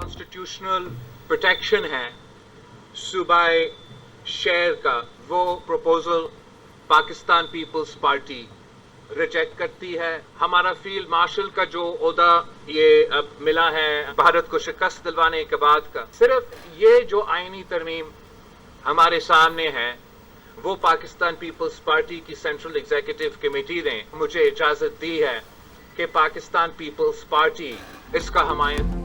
Constitutional protection है सूबाई share का, वो proposal Pakistan Peoples Party reject करती है। हमारा फील्ड मार्शल का जो ओहदा ये अब मिला है भारत को शिकस्त दिलवाने के बाद का, सिर्फ ये जो आईनी तरमीम हमारे सामने है वो पाकिस्तान पीपल्स पार्टी की सेंट्रल एग्जीक्यूटिव कमेटी ने मुझे इजाजत दी है कि पाकिस्तान पीपल्स पार्टी इसका हमायत।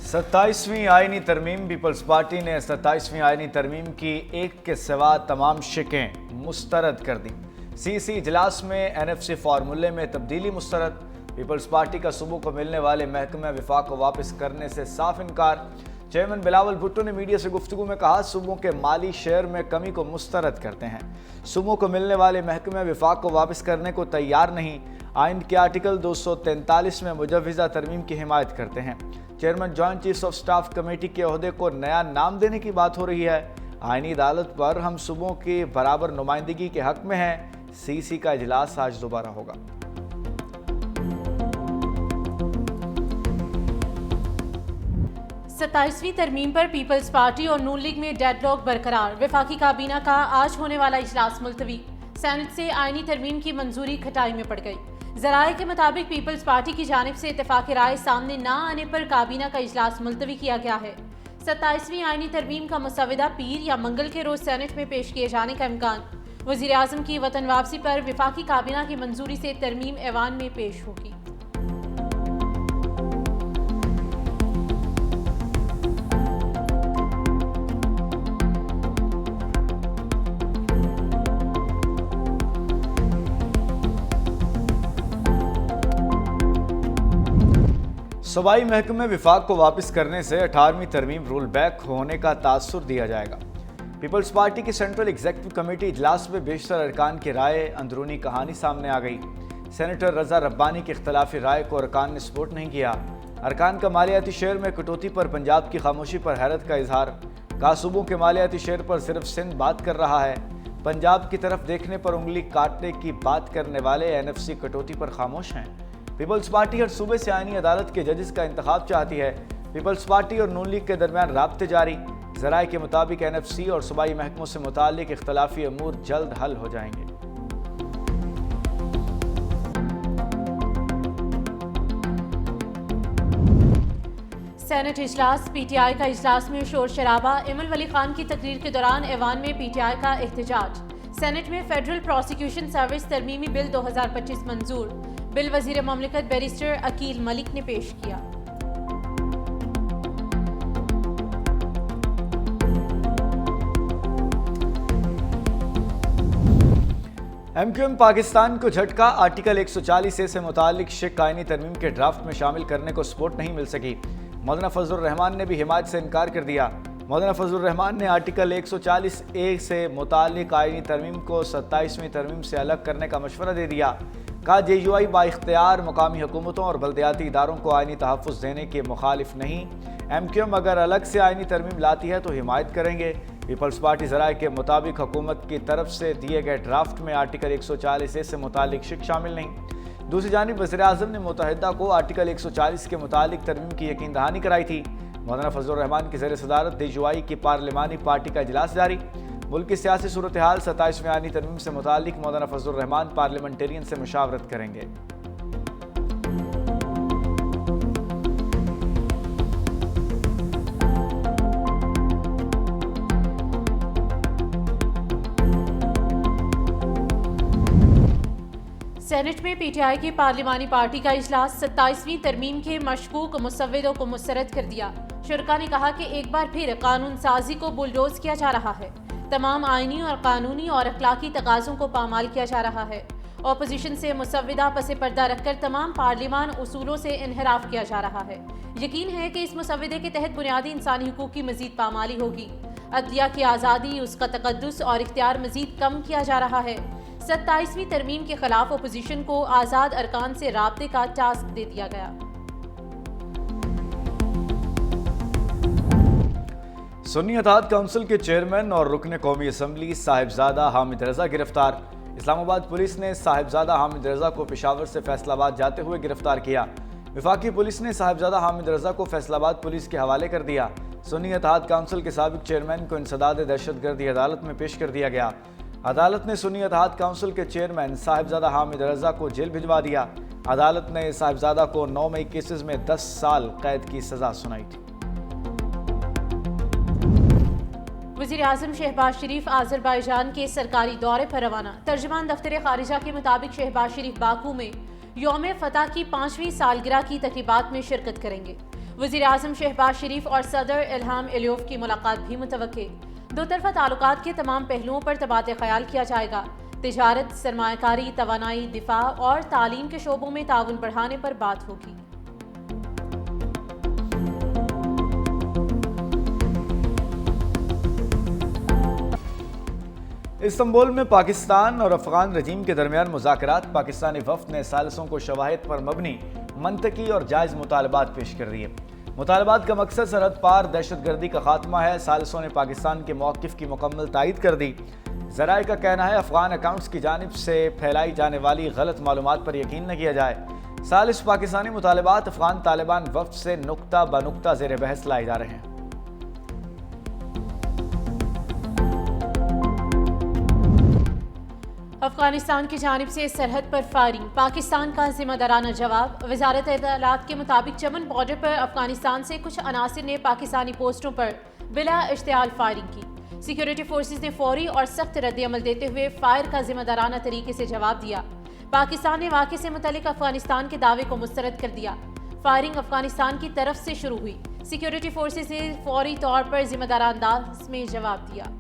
27वीं आईनी तरमीम पीपल्स पार्टी ने 27वीं आईनी तरमीम की एक के सिवा तमाम शिकें मुस्तरद कर दी। सीसी इजलास में एनएफसी फार्मूले में तब्दीली मुस्तरद। पीपल्स पार्टी का सूबों को मिलने वाले महकमे विफाक को वापस करने से साफ इनकार। चेयरमैन बिलावल भुट्टो ने मीडिया से गुफ्तगू में कहा, सूबों के माली शेयर में कमी को मुस्तरद करते हैं। सूबों को मिलने वाले महकमे विफाक को वापस करने को तैयार नहीं। आइन के आर्टिकल 243 में मुजव्विज़ा तरमीम की हिमायत करते हैं। Chairman joint chiefs of staff committee के ओहदे को नया नाम देने की बात हो रही है। आइनी अदालत पर हम सूबों की बराबर नुमाइंदगी के हक में हैं। सीसी का इजलास आज दोबारा होगा। सत्ताईसवीं तरमीम पर पीपल्स पार्टी और नून लीग में डेडलॉक बरकरार। वफाकी काबीना का आज होने वाला इजलास मुलतवी। सेनेट से आईनी तरमीम की मंजूरी खटाई में पड़ गई। जराये के मुताबिक पीपल्स पार्टी की जानिब से इत्तेफाक राय सामने न आने पर काबीना का इजलास मुलतवी किया गया है। 27वीं आईनी तरमीम का मसवदा पीर या मंगल के रोज सेनेट में पेश किए जाने का इम्कान। वज़ीर आज़म की वतन वापसी पर वफाकी काबीना की मंजूरी से तरमीम ऐवान में पेश होगी। सूबाई महकमे विफाक को वापस करने से 18वीं तरमीम रोल बैक होने का तासुर दिया जाएगा। पीपल्स पार्टी की सेंट्रल एग्जीक्यूटिव कमेटी इजलास में बेशतर अरकान की राय अंदरूनी कहानी सामने आ गई। सेनेटर रजा रब्बानी की इख्तलाफी राय को अरकान ने सपोर्ट नहीं किया। अरकान का मालियाती शेयर में कटौती पर पंजाब की खामोशी पर हैरत का इजहार। सूबों के मालियाती शेयर पर सिर्फ सिंध बात कर रहा है। पंजाब की तरफ देखने पर उंगली काटने की बात करने वाले एनएफसी कटौती पर खामोश हैं। पीपल्स पार्टी हर सूबे से आईनी अदालत के जजेस का इंतखाब चाहती है। पीपल्स पार्टी और नून लीग के दरमियान राब्ते जारी। जराये के मुताबिक एनएफसी और सूबाई महकमों से मुताल्लिक इख्तलाफी अमूर जल्द हल हो जाएंगे। सेनेट इजलास, पीटीआई का इजलास में शोर शराबा। इमल वली खान की तकरीर के दौरान ऐवान में पीटीआई का एहतजाज। सेनेट में फेडरल प्रोसिक्यूशन सर्विस तरमीमी बिल 2025 मंजूर। बिल वजीर ममलिकत बैरिस्टर अकील मलिक ने पेश किया। एमक्यूएम पाकिस्तान को झटका। आर्टिकल 140A से मुतालिक शिक आईनी तरमीम के ड्राफ्ट में शामिल करने को सपोर्ट नहीं मिल सकी। मौलाना फजलुर रहमान ने भी हिमायत से इनकार कर दिया। मौलाना फजलुर रहमान ने आर्टिकल 140A से मुतालिक आईनी तरमीम को 27वीं तरमीम से अलग करने का मशवरा दे दिया। कहा, JUI बाइख्तियार मुकामी हुकूमतों और बल्दियाती इदारों को आईनी तहफ़्फ़ुज़ देने के मुखालिफ नहीं। एमक्यूएम अगर अलग से आईनी तरमीम लाती है तो हिमायत करेंगे। पीपल्स पार्टी ज़राए के मुताबिक हुकूमत की तरफ से दिए गए ड्राफ्ट में आर्टिकल 140A से मुतालिक शिक शामिल नहीं। दूसरी जानिब वज़ीर आज़म ने मुत्तहिदा को आर्टिकल 140 के मुतालिक तरमीम की यकीन दहानी कराई थी। मौलाना फजलुर रहमान की ज़ेर सदारत JUI की पार्लिमानी पार्टी का इजलास जारी। मुल्क की सियासी सूरत हाल 27वीं आईनी तरमीम से मुतालिक मौलाना फजलुर रहमान पार्लियामेंटेरियन से मुशावरत करेंगे। सेनेट में पीटीआई की पार्लिमानी पार्टी का इजलास। 27वीं तरमीम के मशकूक मुसव्विदों को मुस्तरद कर दिया। शुरका ने कहा कि एक बार फिर कानून साजी को बुलडोज किया जा रहा है। तमाम आईनी और कानूनी और अखलाकी तकाज़ों को पामाल किया जा रहा है। ऑपोजिशन से मुसव्विदा पसे पर्दा रखकर तमाम पार्लिमान उसूलों से इनहराफ किया जा रहा है। यकीन है कि इस मुसव्विदे के तहत बुनियादी इंसानी हुकूक की मजीद पामाली होगी। अदलिया की आज़ादी, उसका तकद्दुस और इख्तियार मजीद कम किया जा रहा है। 27वीं तरमीम के खिलाफ अपोजिशन को आज़ाद अरकान से राब्ते का टास्क दे दिया गया। सुन्नी इत्तेहाद काउंसिल के चेयरमैन और रुकन कौमी असम्बली साहिबजादा हामिद रजा गिरफ्तार। इस्लामाबाद पुलिस ने साहिबजादा हामिद रजा को पेशावर से फैसलाबाद जाते हुए गिरफ्तार किया। वफाकी पुलिस ने साहिबजादा हामिद रजा को फैसलाबाद पुलिस के हवाले कर दिया। सुन्नी इत्तेहाद काउंसिल के साबिक चेयरमैन को इंसदाद दहशतगर्दी अदालत में पेश कर दिया गया। अदालत ने सुन्नी इत्तेहाद काउंसिल के चेयरमैन साहिबजादा हामिद रजा को जेल भिजवा दिया। अदालत ने साहिबजादा को 9 मई केसेस में 10 साल कैद की सजा सुनाई थी। वज़ीर-ए-आज़म शहबाज शरीफ आज़रबाईजान के सरकारी दौरे पर रवाना। तर्जुमान दफ्तर खारिजा के मुताबिक शहबाज शरीफ बाकू में यौम फतह की 5वीं सालगिरह की तकरीबात में शिरकत करेंगे। वज़ीर-ए-आज़म शहबाज शरीफ और सदर इल्हाम एलियोव की मुलाकात भी मुतवक्के। दो तरफा ताल्लुकात के तमाम पहलुओं पर तबादला ख्याल किया जाएगा। तिजारत, सरमायाकारी, तवानाई, दिफा और तालीम के शोबों में ताउन बढ़ाने पर बात होगी। इस्तांबुल में पाकिस्तान और अफगान रजीम के दरमियान मुज़ाकरात। पाकिस्तानी वफ़द ने सालिसों को शवाहिद पर मबनी मंतकी और जायज़ मुतालबात पेश कर दिए। मुतालबात का मकसद सरहद पार दहशतगर्दी का खात्मा है। सालिसों ने पाकिस्तान के मौक़िफ़ की मुकम्मल तायीद कर दी। ज़राए का कहना है अफगान अकाउंट्स की जानिब से फैलाई जाने वाली गलत मालूमात पर यकीन न किया जाए। सालिस पाकिस्तानी मुतालबात अफगान तालिबान वफ़द से नुक्ता ब नुक्ता ज़ेर बहस लाए जा रहे हैं। अफगानिस्तान की जानिब से सरहद पर फायरिंग, पाकिस्तान का जिम्मेदाराना जवाब। वजारत इत्तलात के मुताबिक चमन बॉर्डर पर अफगानिस्तान से कुछ अनासिर ने पाकिस्तानी पोस्टों पर बिला इश्तियाल फायरिंग की। सिक्योरिटी फोर्सेस ने फौरी और सख्त रद्द-ए-अमल देते हुए फायर का जिम्मेदाराना तरीके से जवाब दिया। पाकिस्तान ने वाक़े से मुतल्लिक अफगानिस्तान के दावे को मुस्तरद कर दिया। फायरिंग अफगानिस्तान की तरफ से शुरू हुई। सिक्योरिटी फोर्सेस ने फौरी तौर पर जिम्मेदाराना अंदाज में जवाब दिया।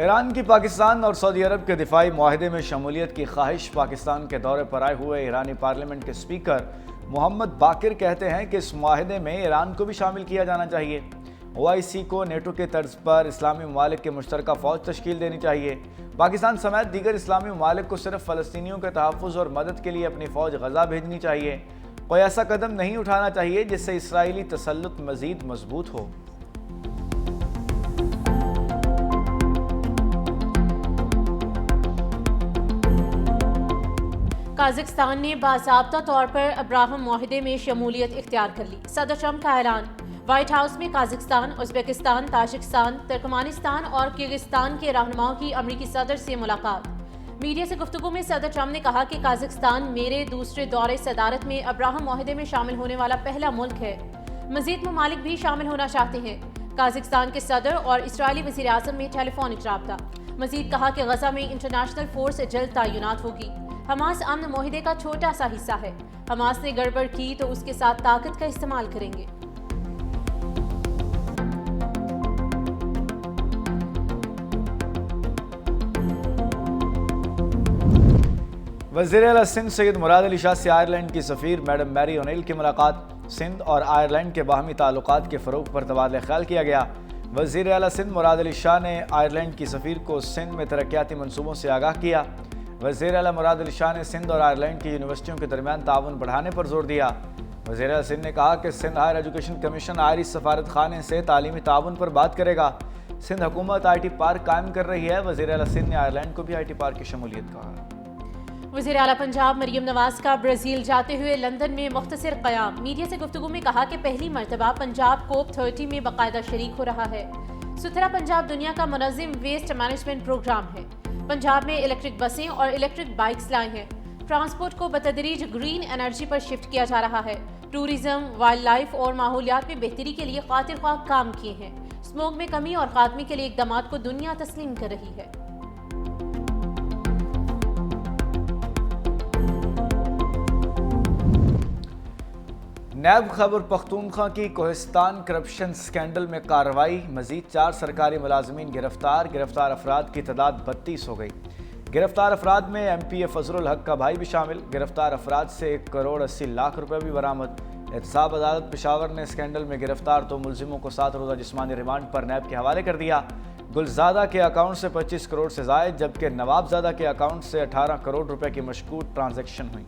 ईरान की पाकिस्तान और सऊदी अरब के दिफाई मुआहदे में शमूलियत की ख्वाहिश। पाकिस्तान के दौरे पर आए हुए ईरानी पार्लियामेंट के स्पीकर मोहम्मद बाकिर कहते हैं कि इस मुआहदे में ईरान को भी शामिल किया जाना चाहिए। OIC को नेटो के तर्ज पर इस्लामी ममालिक के मुश्तरका फ़ौज तश्कील देनी चाहिए। पाकिस्तान समेत दीगर इस्लामी ममालिक को सिर्फ फ़लस्तीनियों के तहफ़्फ़ुज़ और मदद के लिए अपनी फ़ौज गज़ा भेजनी चाहिए। कोई ऐसा कदम नहीं उठाना चाहिए जिससे इसराइली तसल्लुत मज़ीद मजबूत हो। काज़ाख्स्तान ने बाज़ाब्ता तौर पर अब्राहम मुआहदे में शमूलियत इख्तियार कर ली। सदर ट्रंप का ऐलान। व्हाइट हाउस में काज़ाख्स्तान, उज़्बेकिस्तान, ताजिकिस्तान, तुर्कमानिस्तान और किर्गिस्तान के रहनुमाओं की अमरीकी सदर से मुलाकात। मीडिया से गुफ्तगू में सदर ट्रंप ने कहा कि काज़ाख्स्तान मेरे दूसरे दौरे सदारत में अब्राहम मुआहदे में शामिल होने वाला पहला मुल्क है। मज़ीद ममालिक भी शामिल होना चाहते हैं। काज़ाख्स्तान के सदर और इसराइली वज़ीर-ए-आज़म में टेलीफोनिक राब्ता। मज़ीद कहा कि गजा में इंटरनेशनल फोर्स जल्द तैनात होगी। हमास अमन मुआहदे का छोटा सा हिस्सा है। हमास ने गड़बड़ की तो उसके साथ ताकत का इस्तेमाल करेंगे। वज़ीर आला सिंध सैयद मुराद अली शाह से आयरलैंड की सफ़ीर मैडम मैरी ओनेल की मुलाकात। सिंध और आयरलैंड के बाहमी ताल्लुकात के फ़रोग़ पर तबादला ख्याल किया गया। वज़ीर आला सिंध मुराद अली शाह ने आयरलैंड की सफ़ीर को सिंध में तरक्याती मनसूबों से आगाह किया। वज़ीर आला मुराद अली शाह ने सिंध और आयरलैंड की यूनिवर्सिटियों के दरमियान ताउन बढ़ाने पर जोर दिया। वज़ीर आला सिंध ने कहा कि Sindh higher education commission Irish सफारत खाने से तालीमी ताउन पर बात करेगा। सिंध हुकूमत IT पार्क कायम कर रही है। वज़ीर आला सिंध ने आयरलैंड को भी IT पार्क की शमूलियत कहा। वज़ीर आला पंजाब मरियम नवाज का ब्राज़ील जाते हुए लंदन में मुख्तसर क़याम। मीडिया से गुफ्तगू में कहा कि पहली मरतबा पंजाब COP30 में बाकायदा शरीक हो रहा है। सुथरा पंजाब दुनिया का मुनज़्ज़म वेस्ट मैनेजमेंट प्रोग्राम है। पंजाब में इलेक्ट्रिक बसें और इलेक्ट्रिक बाइक्स लाए हैं। ट्रांसपोर्ट को बतदरीज ग्रीन एनर्जी पर शिफ्ट किया जा रहा है। टूरिज्म, वाइल्ड लाइफ और माहौलियात में बेहतरी के लिए खातिर ख्वाह काम किए हैं। स्मोक में कमी और खात्मे के लिए इक़दामात को दुनिया तस्लीम कर रही है। नैब खैबर पख्तूनख्वा की कोहिस्तान करप्शन स्कैंडल में कार्रवाई। मजीद 4 सरकारी मुलाजमीन गिरफ्तार। गिरफ्तार अफराद की तादाद 32 हो गई। गिरफ्तार अफराद में MP फजरुल हक का भाई भी शामिल। गिरफ्तार अफराद से 1 करोड़ 80 लाख रुपए भी बरामद। एहतसाब अदालत पेशावर ने स्कैंडल में गिरफ्तार 2 मुलजिमों को 7 रोज़ा जिस्मानी रिमांड पर नैब के हवाले कर दिया। गुलजादा के अकाउंट से 25 करोड़ से जायद, जबकि नवाबजादा के अकाउंट से 18 करोड़ रुपए की मशकूक ट्रांजैक्शन हुई।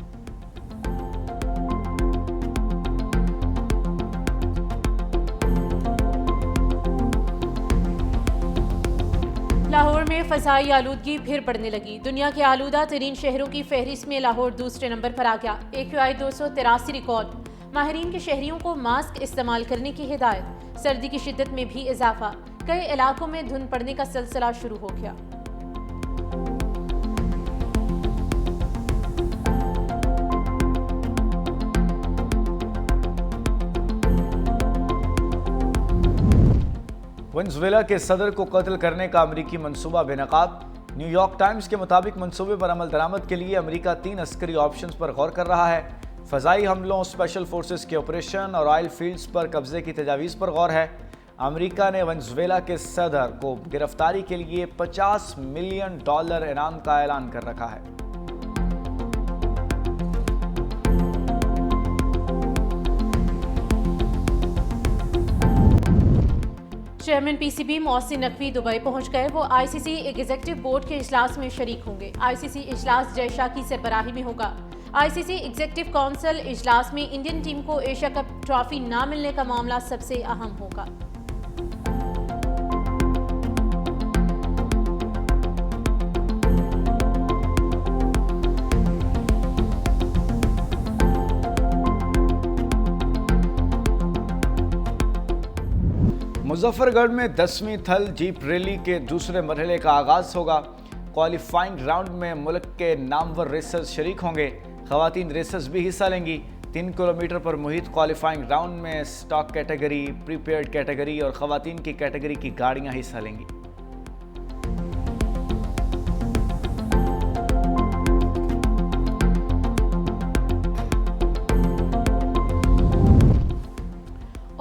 लाहौर में में फ़ज़ाई आलूदगी फिर बढ़ने लगी। दुनिया के आलूदा तरीन शहरों की फहरिस्त में लाहौर दूसरे नंबर पर आ गया। AQI 283 record. माहिरीन के शहरियों को मास्क इस्तेमाल करने की हिदायत। सर्दी की शिद्दत में भी इजाफा। कई इलाकों में धुंध पड़ने का सिलसिला शुरू हो गया। वेनेजुएला के सदर को कत्ल करने का अमेरिकी मंसूबा बेनकाब। न्यूयॉर्क टाइम्स के मुताबिक मंसूबे पर अमल दरामद के लिए अमेरिका 3 अस्करी ऑप्शंस पर गौर कर रहा है। फ़ज़ाई हमलों, स्पेशल फोर्सेस के ऑपरेशन और ऑयल फील्ड्स पर कब्जे की तजावीज़ पर गौर है। अमेरिका ने वेनेजुएला के सदर को गिरफ्तारी के लिए $50 मिलियन इनाम का ऐलान कर रखा है। Chairman PCB Mohsin Naqvi Dubai पहुंच गए। वो ICC एग्जीक्यूटिव बोर्ड के इजलास में शरीक होंगे। ICC इजलास जयशाह की सरबराही में होगा। ICC एग्जीक्यूटिव काउंसिल इजलास में इंडियन टीम को एशिया कप ट्रॉफी ना मिलने का मामला सबसे अहम होगा। मुजफ्फरगढ़ में 10वीं थल जीप रैली के दूसरे मरहले का आगाज होगा। क्वालिफाइंग राउंड में मुल्क के नामवर रेसर्स शरीक होंगे। खवातीन रेसर्स भी हिस्सा लेंगी। 3 किलोमीटर पर मुहित क्वालिफाइंग राउंड में स्टॉक कैटेगरी, प्रीपेड कैटेगरी और खवातीन की कैटेगरी की गाड़ियां हिस्सा लेंगी।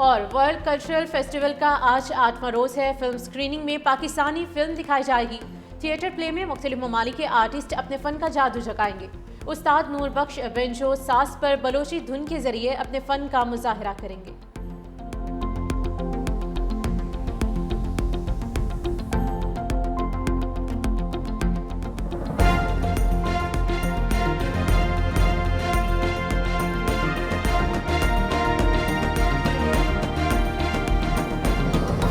और वर्ल्ड कल्चरल फेस्टिवल का आज 8वां रोज है। फिल्म स्क्रीनिंग में पाकिस्तानी फिल्म दिखाई जाएगी। थिएटर प्ले में मुख्तलिफ ममालिक के आर्टिस्ट अपने फन का जादू जगाएंगे। उस्ताद नूर बख्श बेंजो सास पर बलोची धुन के जरिए अपने फन का मुजाहरा करेंगे।